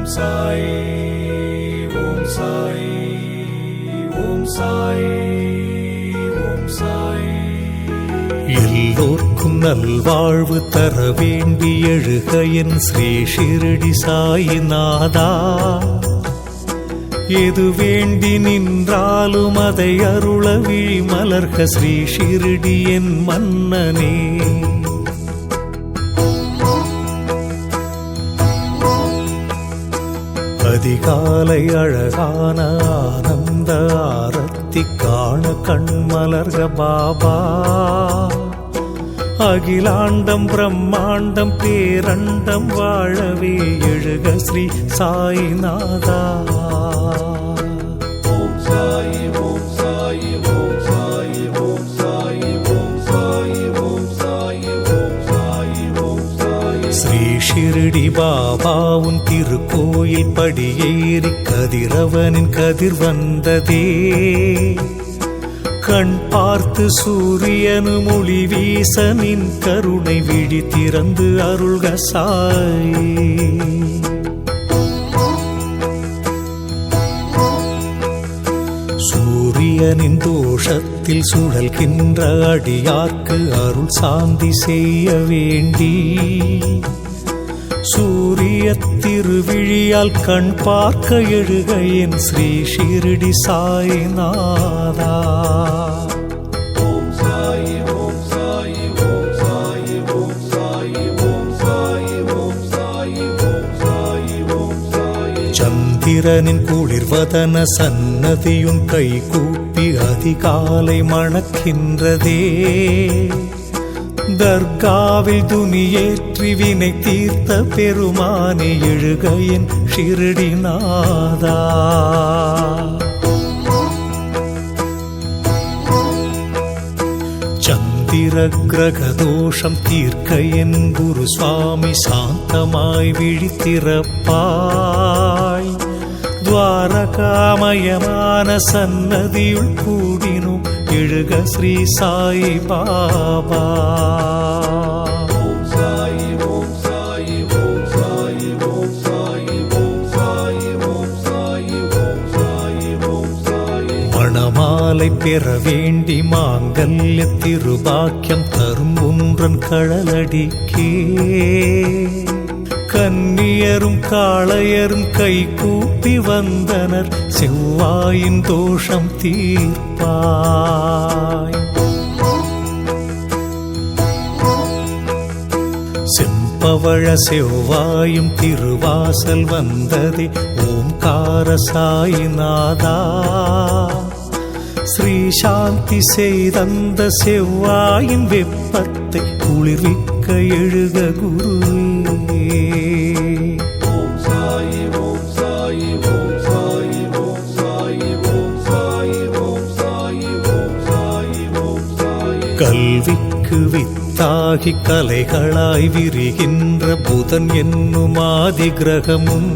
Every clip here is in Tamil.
ஓம் சாய் ஓம் சாய் ஓம் சாய் ஓம் சாய். எல்லோர்க்கும் நல்வாழ்வு தர வேண்டி எழுக என் ஸ்ரீ ஷிரடி சாயிநாதா. எது வேண்டி நின்றாலும் அதை அருள விழி மலர்க ஸ்ரீ ஷிரடி என் மன்னனே. அதிகாலை அழகான ஆனந்த ஆரத்தி காண கண்மலர்க பாபா. அகிலாண்டம் பிரம்மாண்டம் பேரண்டம் வாழவே எழுக ஸ்ரீ சாயிநாதா. ஓம் சாய் ஓம் சாய் ஓம் சாய் ஓம் சாய் ஓம் சாய் ஓம் சாய் ஓம் சாய் ஓம் சாய். ஸ்ரீ ஷிரடி பாபாவுன் திருக்கோயில் படியேறி கதிரவனின் கதிர் வந்ததே. கண் பார்த்து சூரியனு மொழி வீச நின் கருணை விழி திறந்து அருள்க சாய். சூரியனின் தோஷத்தில் சுழல்கின்ற அடியார்க்கு அருள் சாந்தி செய்ய வேண்டி சூரிய திருவிழியால் கண் பார்க்க எழுக என் ஸ்ரீ ஷிரடி சாய்நாதா. ஓம் சாய் ஓம் சாய் ஓம் சாய் ஓம் சாய் ஓம் சாய் ஓம் சாய் ஓம் சாய் ஓம் சாய். சந்திரனின் குளிர்வதன சன்னதியுன் கை கூப்பி அதிகாலை மணக்கின்றதே. தர்காவில் துணியேற்றி வினை தீர்த்த பெருமானே எழுக என் ஷிரடிநாதா. சந்திர கிரக தோஷம் தீர்க்க என் குரு சுவாமி சாந்தமாய் விழித்திறப்பாய். துவாரகாமயமான சன்னதியுள் கூடினும் எழுக ஸ்ரீ சாய் பாபா. ஓம் சாய் ஓம் சாய் ஓம் சாய் ஓம் சாய் ஓம் சாய் ஓம் சாய் ஓம் சாய் ஓம் சாய். மணமாலை பெற வேண்டி மாங்கல்ய திருபாக்கியம் தரும் ஒன்றன் கடலடிக்கே. கன்னியரும் காளையரும் கை கூப்பி வந்தனர் செவ்வாயின் தோஷம் தீர்ப்பாய். செம்பவழ செவ்வாயும் திருவாசல் வந்ததே ஓம்கார சாயிநாதா. ஸ்ரீ சாந்தி செய்தந்த செவ்வாயின் வெப்பத்தை குளிர்விக்க எழுக குருவே. ஓம் சாய் ஓம் சாய் ஓம் சாய் ஓம் சாய் ஓம் சாய் ஓம் சாய் ஓம் சாய் ஓம் சாய். கல்விக்கு வித்தாகி கலைகளாய் விரிகின்ற புதன் என்னும் ஆதி கிரகமும்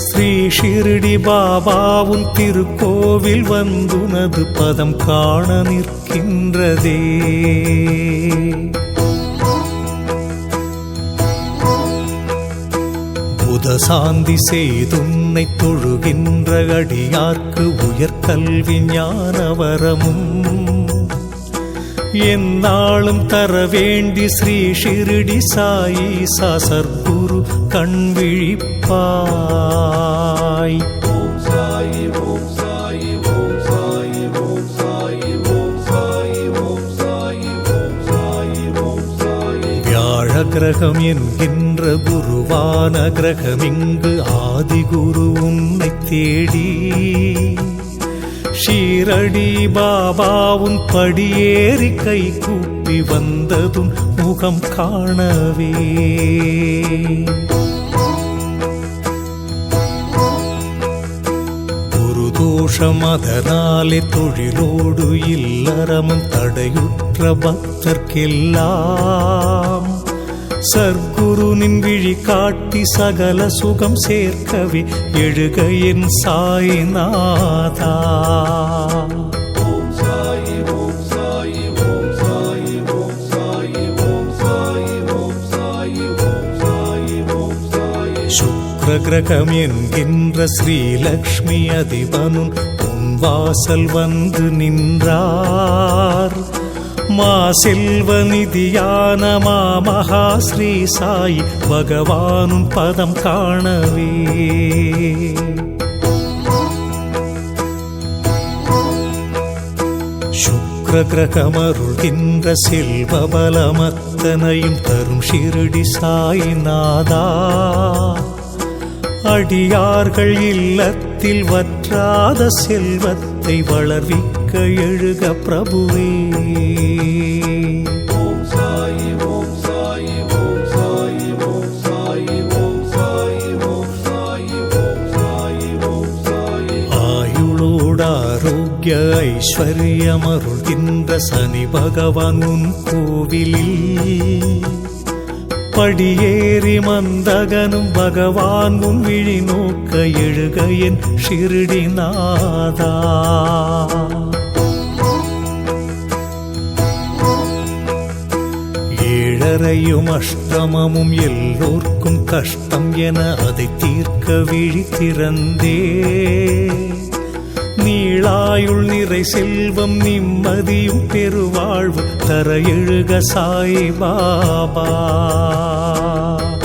ஸ்ரீ ஷிரடி பாபாவுன் திருக்கோவில் வந்துனது பதம் காண நிற்கின்றதே. புதசாந்தி செய்துன்னை தொழுகின்ற அடியார்க்கு உயர்கல்வி ஞானவரமும் எந்நாளும் தர வேண்டி ஸ்ரீ ஷிரடி சாயி சர்க்குரு கண் விழிப்பாய். ஓம் சாய் ஓம் சாய் ஓம் சாய் ஓம் சாய் ஓம் சாய் ஓம் சாய் ஓம் சாய் ஓம் சாய். வியாழ கிரகம் என்கின்ற குருவான கிரகம் இங்கு ஆதிகுரு உன்னை தேடி ஷிரடி பாபாவுன் படியேறி கை கூப்பி வந்ததும் முகம் காணவே. ஒரு தோஷம் அதனாலே தொழிலோடு இல்லறமும் தடையுற்ற பக்தர்க்கெல்லாம் சர்க்குருனின் விழி காட்டி சகல சுகம் சேர்க்கவே எழுக என் சாய்நாதா. ஓம் சாய் ஓம் சாய் ஓம் சாய் ஓம் சாய் ஓம் சாய் ஓம் சாய் ஓம் சாய் ஓம் சாய். சுக்ரகிரகம் என்கின்ற ஸ்ரீலக்ஷ்மி அதிபனும் வாசல் வந்து நின்றார். மா செல்வ நிதியான மகா ஸ்ரீ சாயி பகவானும் பதம் காணவே சுக்ரகிரகமருள்கின்ற செல்வ பலமத்தனையும் தரும் ஷிரடி சாயிநாதா, அடியார்கள் இல்லத்தில் வற்றாத செல்வத்தை வளர்விக்க எழுக பிரபுவே. ஓம் சாயி ஓம் சாயி ஓம் சாயி ஓம் சாயி ஓம் சாயி ஓம் சாயி ஓம் சாயி ஓம் சாயி. ஆயுளோட ஆரோக்கிய ஐஸ்வர்யமருள்கின்ற சனி பகவான் உன் கோவிலில் படியேறி மந்தகனும் பகவான் உன் விழி நோக்க எழுக என் ஷிரடி நாதா. ஏழரையும் அஷ்டமமும் எல்லோர்க்கும் கஷ்டம் என அதை தீர்க்க விழி திறந்தே, நீளாயுள் நிறை செல்வம் நிம்மதியும் பெருவாழ்வு தர எழுக சாயி பாபா.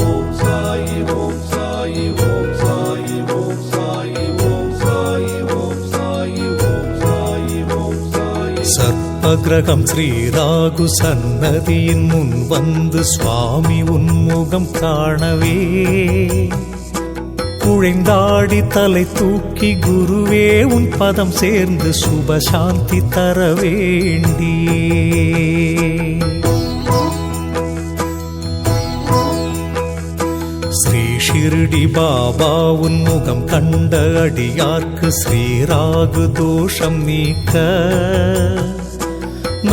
ஓம் சாயி ஓம் சாயி ஓம் சாயி ஓம் சாயி ஓம் சாயி ஓம் சாயி ஓம் சாயி ஓம் சாயி. சர்ப்பகிரகம் ஸ்ரீராகு சன்னதியின் முன் வந்து சுவாமி உன்முகம் காணவே, குழைந்தாடி தலை தூக்கி குருவே உன் பதம் சேர்ந்து சுபசாந்தி தர வேண்டியே. ஸ்ரீ ஷிரடி பாபா உன் முகம் கண்ட அடியார்க்கு ஸ்ரீராகு தோஷம் நீக்க,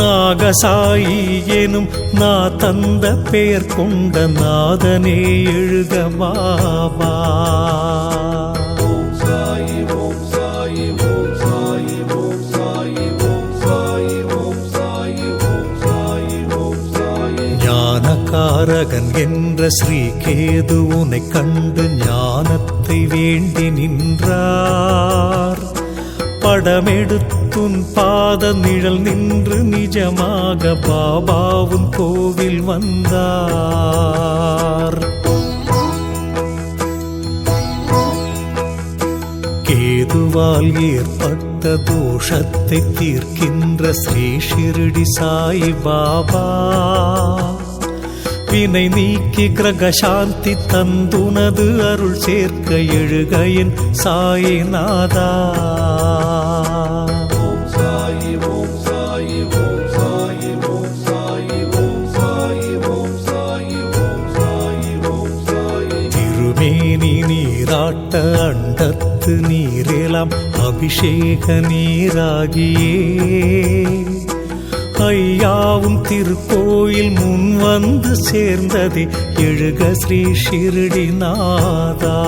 நாகசாயி எனும் நா தந்த பெயர் கொண்ட நாதனே எழுக பாபா. ஓம் சாயி ஓம் சாயி ஓம் சாயி ஓம் சாயி ஓம் சாயி ஓம் சாயி ஓம் சாயி ஓம் சாயி. ஞானகாரகன் என்ற ஸ்ரீ கேது உன்னை கண்டு ஞானத்தை வேண்டி நின்றார். படமெடுத்துன் பாத நிழல் நின்று நிஜமாக பாபாவுன் கோவில் வந்தார். கேதுவால் ஏற்பட்ட தோஷத்தை தீர்க்கின்ற ஸ்ரீ ஷிரடி சாயி பாபா, வினை நீக்கி கிரக சாந்தி தந்துனது அருள் சேர்க்க எழுக என் சாயிநாதா. ஓம் சாயி ஓம் சாயி ஓம் சாயி ஓம் சாயி ஓம் சாயி ஓம் சாயி ஓம் சாயி ஓம் சாயி. திருமேனி நீராட்ட அண்டத்து நீரெல்லாம் அபிஷேக நீராகியே, ஐயாவும் திருக்கோயில் முன் வந்து சேர்ந்ததே எழுக ஸ்ரீ ஷிரடி நாதா.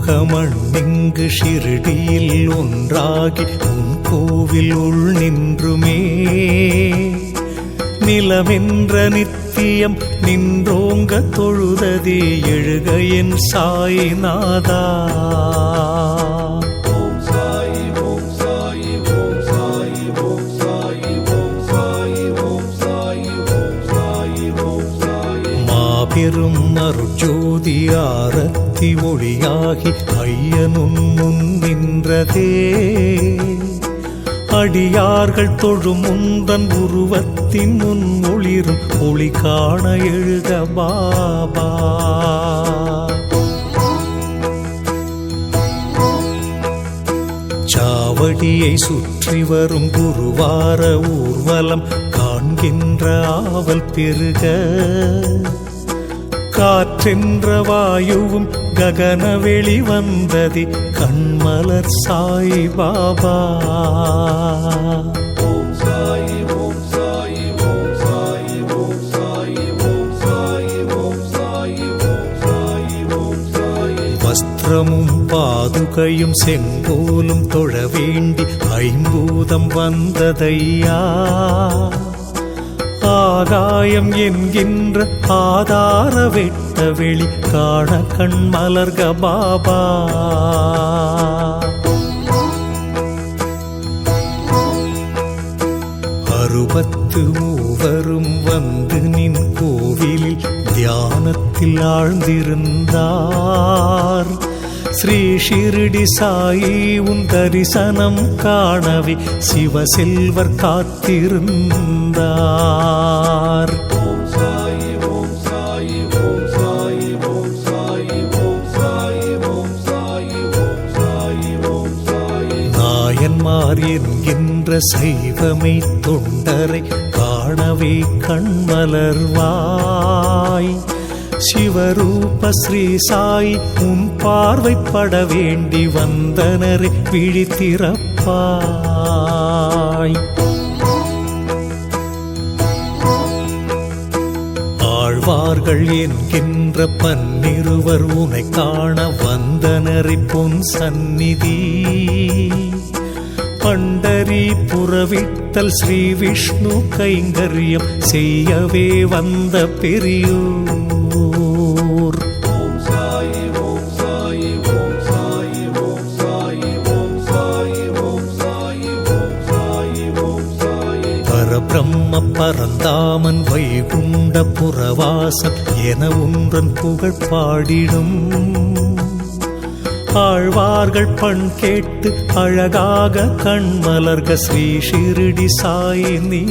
பூலோகமண்ணிங்கு ஷிரடியில் ஒன்றாகி உன் கோவில் உள் நின்றுமே, நிலமென்ற நித்தியம் நின்றோங்க தொழுததே எழுக என் சாயிநாதா. ஓம் சாயி ஓம் சாயி ஓம் சாயி ஓம் சாயி ஓம் சாயி ஓம் சாயி ஓம் சாயி ஓம் சாயி. மாபெரும் அருட்ஜோதி ஆரத்தி ஒளியாகி ஐயனும் முன் நின்றதே, அடியார்கள் தொழும் முந்தன் உருவத்தின் முன் ஒளிரும் ஒளி காண எழுக பாபா. சாவடியை சுற்றி வரும் குருவார ஊர்வலம் காண்கின்ற ஆவல் பெருக, காற்றென்ற வாயுவும் ககன வெளி வந்ததி கண்மலர் சாயி பாபா. ஓம் சாயி ஓம் சாயி ஓம் சாயி ஓம் சாயி ஓம் சாயி ஓம் சாயி ஓம் சாயி ஓம் சாயி. வஸ்திரமும் பாதுகையும் செங்கோலும் தொழ வேண்டி ஐம்பூதம் வந்ததையா, ஆகாயம் என்கின்ற ஆதார வெட்ட வெளி காண கண் மலர்க பாபா. அறுபத்து மூவரும் வந்து நின் கோவிலில் தியானத்தில் ஆழ்ந்திருந்தார். ஸ்ரீ ஷிரடி சாயி உன் தரிசனம் காணவே சிவசெல்வர் காத்திருந்தார். நாயன்மார் என்கின்ற சைவமை தொண்டரை காணவே கண்மலர்வாய். சிவரூப ஸ்ரீ சாய் உன் பார்வைப்பட வேண்டி வந்தனரை விழித்திறப்பாய். ஆழ்வார்கள் என்கின்ற பன்னிருவர் உனை காண வந்தனரை பொன் சந்நிதி. பண்டரிபுரவிட்டல் ஸ்ரீ விஷ்ணு கைங்கரியம் செய்யவே வந்த பெரியோர். பரபிரம்ம பரந்தாமன் வைகுண்ட புறவாசன் என ஒன்றன் புகழ் பாடிடும். ஆழ்வார்கள் பண் கேட்டு அழகாக கண்மலர்க ஸ்ரீ ஷிரடி சாயி நீ.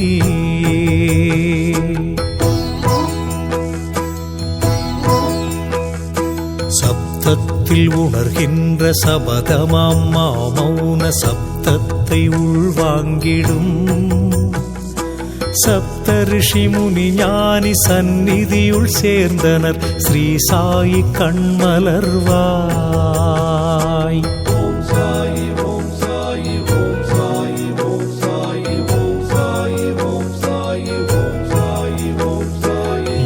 சப்தத்தில் உணர்கின்ற சபதமாம் மௌன சப்தத்தை உள்வாங்கிடும். சப்த ரிஷி முனி ஞானி சந்நிதியுள் சேர்ந்தனர் ஸ்ரீ சாயி கண்மலர்வாய்.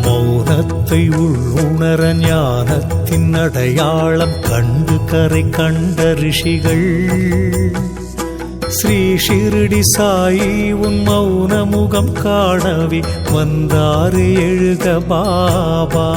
மௌனத்தை உள்உணர ஞானத்தின் அடையாளம் கண்டு கரை கண்ட ரிஷிகள். ஸ்ரீ ஷிரடி சாயி உன் மௌன முகம் காணவே வந்தாறு எழுக பாபா.